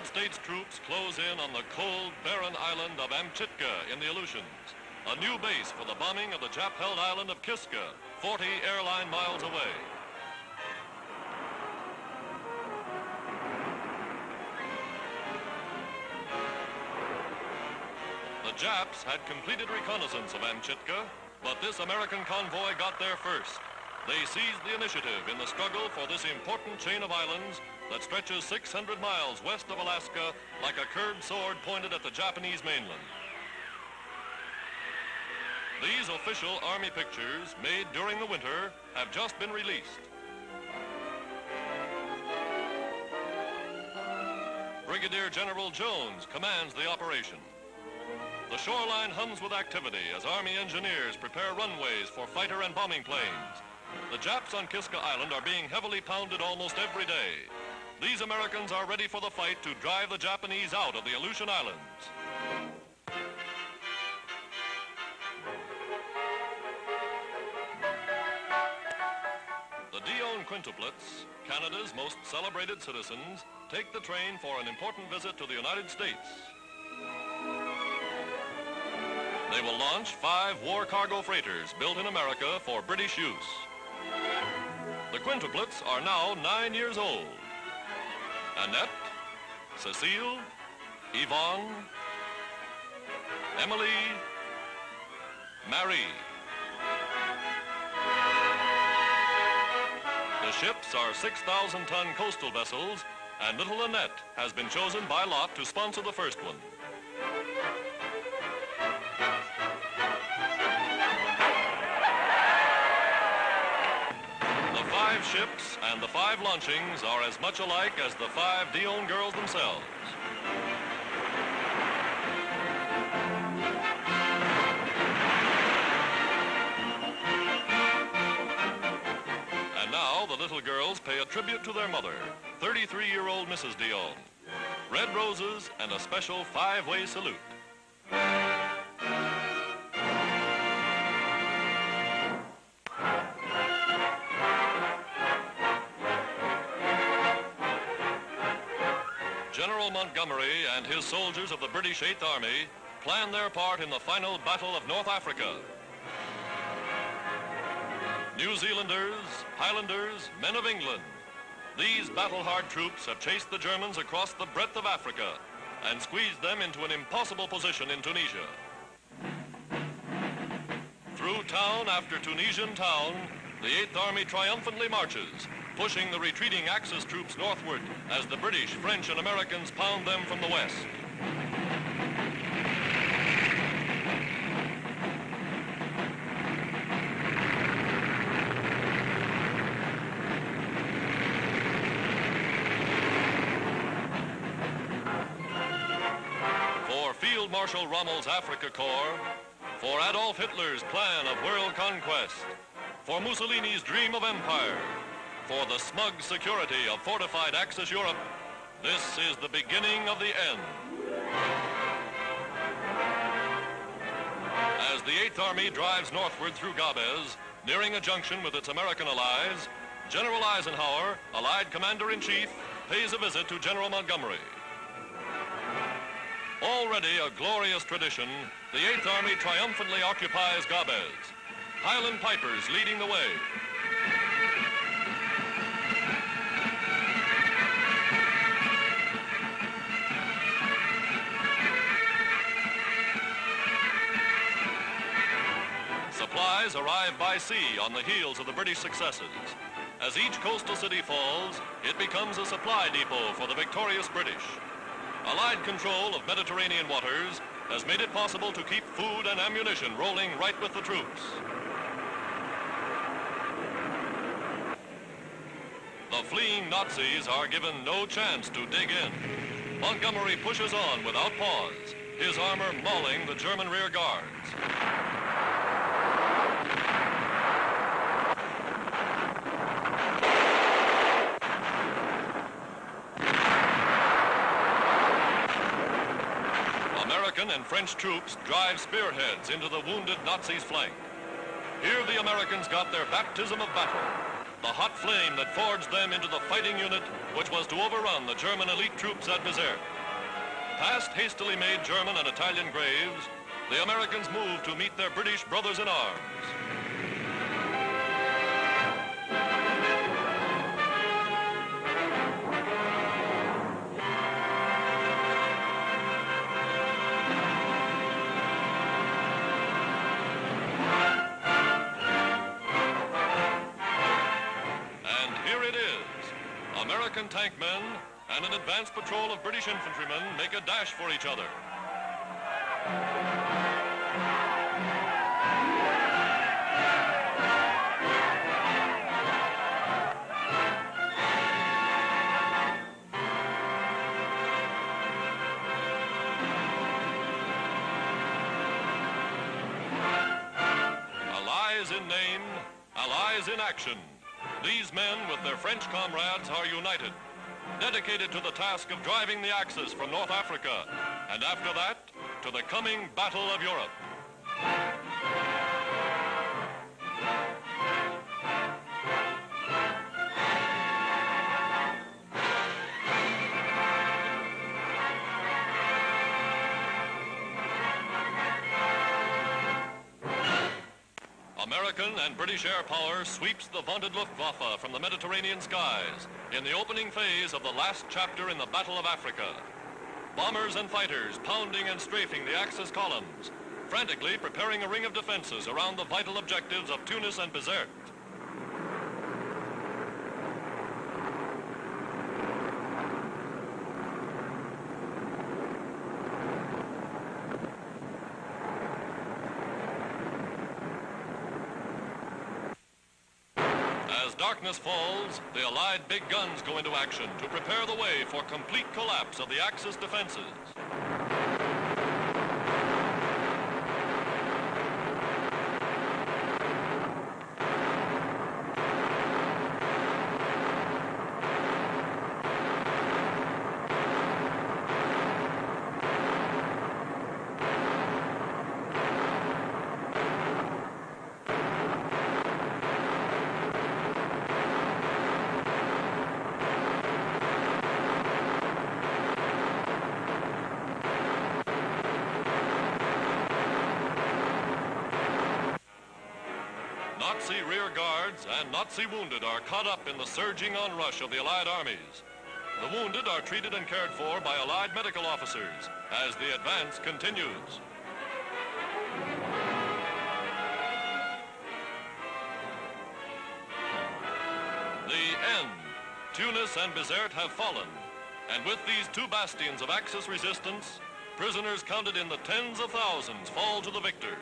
United States troops close in on the cold, barren island of Amchitka in the Aleutians, a new base for the bombing of the Jap-held island of Kiska, 40 airline miles away. The Japs had completed reconnaissance of Amchitka, but this American convoy got there first. They seized the initiative in the struggle for this important chain of islands that stretches 600 miles west of Alaska like a curved sword pointed at the Japanese mainland. These official Army pictures, made during the winter, have just been released. Brigadier General Jones commands the operation. The shoreline hums with activity as Army engineers prepare runways for fighter and bombing planes. The Japs on Kiska Island are being heavily pounded almost every day. These Americans are ready for the fight to drive the Japanese out of the Aleutian Islands. The Dion quintuplets, Canada's most celebrated citizens, take the train for an important visit to the United States. They will launch 5 war cargo freighters built in America for British use. The quintuplets are now 9 years old. Annette, Cecile, Yvonne, Emily, Marie. The ships are 6,000-ton coastal vessels, and little Annette has been chosen by lot to sponsor the first one. The 5 ships and the 5 launchings are as much alike as the 5 Dion girls themselves. And now the little girls pay a tribute to their mother, 33-year-old Mrs. Dion. Red roses and a special 5-way salute. General Montgomery and his soldiers of the British 8th Army planned their part in the final Battle of North Africa. New Zealanders, Highlanders, men of England, these battle-hard troops have chased the Germans across the breadth of Africa and squeezed them into an impossible position in Tunisia. Through town after Tunisian town, the 8th Army triumphantly marches, pushing the retreating Axis troops northward as the British, French, and Americans pound them from the west. For Field Marshal Rommel's Africa Corps, for Adolf Hitler's plan of world conquest, for Mussolini's dream of empire, for the smug security of fortified Axis Europe, this is the beginning of the end. As the 8th Army drives northward through Gabes, nearing a junction with its American allies, General Eisenhower, Allied Commander-in-Chief, pays a visit to General Montgomery. Already a glorious tradition, the 8th Army triumphantly occupies Gabes, Highland Pipers leading the way. Supplies arrive by sea on the heels of the British successes. As each coastal city falls, it becomes a supply depot for the victorious British. Allied control of Mediterranean waters has made it possible to keep food and ammunition rolling right with the troops. The fleeing Nazis are given no chance to dig in. Montgomery pushes on without pause, his armor mauling the German rear guards. American and French troops drive spearheads into the wounded Nazis' flank. Here the Americans got their baptism of battle, the hot flame that forged them into the fighting unit which was to overrun the German elite troops at Bizerte. Past hastily made German and Italian graves, the Americans moved to meet their British brothers in arms. And here it is. American tank men and an advance patrol of British infantrymen make a dash for each other. Allies in name, allies in action. These men, with their French comrades, are united, dedicated to the task of driving the Axis from North Africa, and after that, to the coming Battle of Europe. American and British air power sweeps the vaunted Luftwaffe from the Mediterranean skies in the opening phase of the last chapter in the Battle of Africa. Bombers and fighters pounding and strafing the Axis columns, frantically preparing a ring of defenses around the vital objectives of Tunis and Bizerte. As darkness falls, the Allied big guns go into action to prepare the way for complete collapse of the Axis defenses. Nazi rear guards and Nazi wounded are caught up in the surging onrush of the Allied armies. The wounded are treated and cared for by Allied medical officers as the advance continues. The end. Tunis and Bizerte have fallen, and with these two bastions of Axis resistance, prisoners counted in the tens of thousands fall to the victors.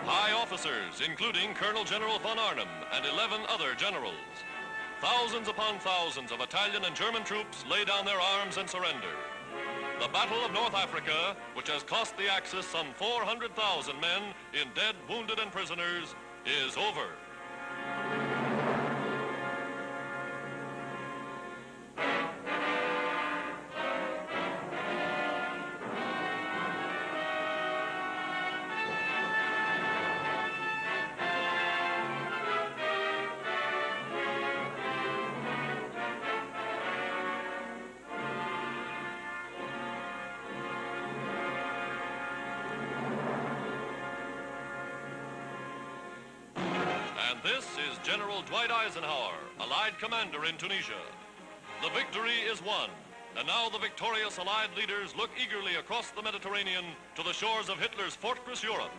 High officers, including Colonel General von Arnim and 11 other generals. Thousands upon thousands of Italian and German troops lay down their arms and surrender. The Battle of North Africa, which has cost the Axis some 400,000 men in dead, wounded, and prisoners, is over. And this is General Dwight Eisenhower, Allied commander in Tunisia. The victory is won, and now the victorious Allied leaders look eagerly across the Mediterranean to the shores of Hitler's fortress Europe.